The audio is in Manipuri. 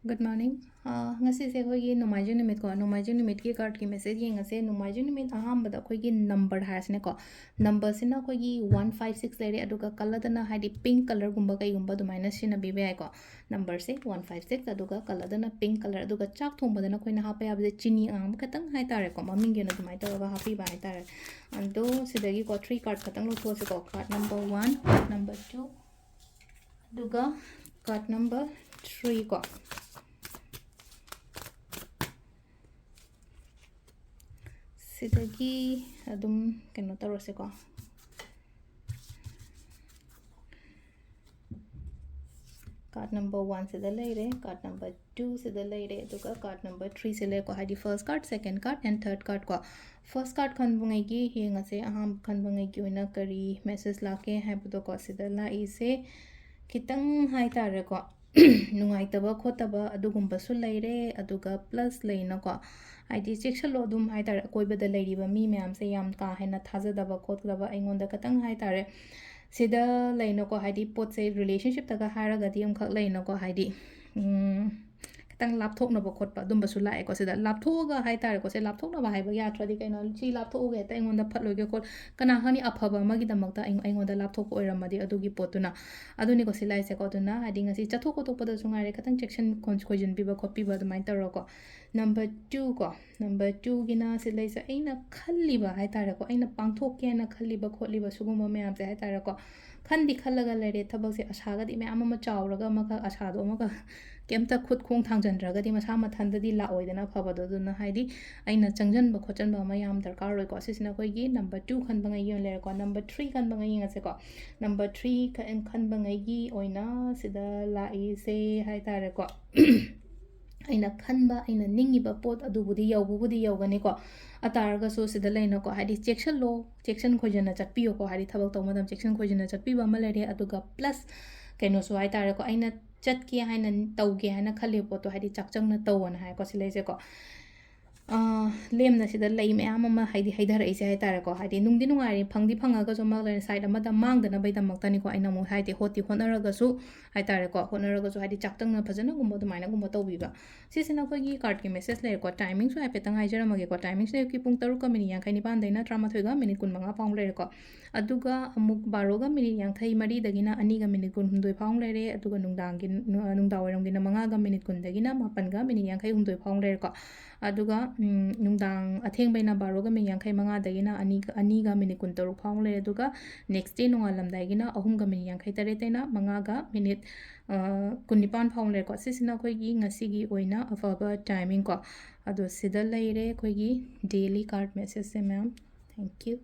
Good morning. Ngasi se khoi gi nomaijing nimit ko nomaijing nimit ki card ki message yeng ase nomaijing nimit aham bada khoi gi number hasne ko number sina khoi gi 156 lere aduga color dana haidi pink color gumba kai gumba du minus sina bibe ai ko number se 156 aduga color dana pink color aduga chak thong badana khoi na hapa yabe chini ang khatang hai tare ko maming ge na dumai tawga happy ba hai tare ando sidagi ko 3 card khatang lo those ko card number 1 card number 2 aduga card number 3 ko sidagi adum keno tarose ko card number 1 sida leire card number 2 sida leire aduga card number 3 sile ko hadi first card second card and third card ko first card khan bungai gi henga se aham khan bungai gi oina kari message lake haibdo ko sida la ise kitang hai tare ko nungai taba khotaba adugumba su leire aduga plus leina ko haidi section lo dum hai tare koibada leiriba mi myam se yam ka hena thajadaba khotdaba aingonda katang hai tare sida leino ko haidi pot se relationship taga haraga di am khak leino ko haidi katang lapthok na ba khotpa dum ba su lae ko sida lapthoga hai tare ko se lapthok na ba hai ba ya thadi kaino chi lapthok ge ta aingonda phatloge ko kana hani afaba magi damakta aingonda lapthok ko oiramadi adugi potuna aduni ko silai se ko tuna haidi ngasi chathok ko topada sungai re katang section khojin piba khopi ba dumai taro ko number 2 ko number 2 gina silai se aina khalliba hai tare ko aina pangthok ke na khalliba kholiba suguma myam se hai tare ko khandi khallaga lere thabak se ashaga di myam ama chawraga maka ashado maka kemta khut khong thangjandraga di masa mathanda di la oidana phabado duna haidi aina changjanba khochanba ma yam darkar roi ko sisina koi gi number 2 khanba ngai yon lere ko number 3 khanba ngai ngase ko number 3 khanba ngai gi oina sida la I se hai tare ko aina khanba aina ningiba pot adubudi yawbudi yawgani ko atarga so sida leina ko hadi section khojana chatpiyo ko hadi thabak tawmadam section khojana chatpiba malare aduga plus kaino so hai tare ko aina chatki haina tawge haina khale poto hadi chakchangna tawona hai ko silai se ko lemna sida lei myam ama haidi haidar ise hai tare ko haidi nungdi nungari phangdi phangaga so mal side amada mangdana bai damakta ni ko aina mo haidi hoti honaraga su hai tare ko honaraga su haidi chaktangna phajana gumba dumaina gumba tawbiba sisina ko gi card ki message le ko timing so apetang haijaramage ko timing se ki pung 3 ka minute yankai ni ban daina 13 ga minute 15 paung le ko aduga amuk 12 ga minute yankai mari dagina 2 ga minute 19 paung le re aduga nungdang gi nungdawaram gi 5 ga minute 10 dagina 8 ga minute yankai 19 paung le ko aduga nungdang athengbaina 12 ga minute yankai 5 dagina 2 ga minute 13 paung le aduga next day nongalamdai gina 3 ga minute yankai 3 taina 5 ga minute 19 paung le ko sisina khoi gi ngasigi oina afaba timing ko ado sida leire khoi gi daily card message se ma'am thank you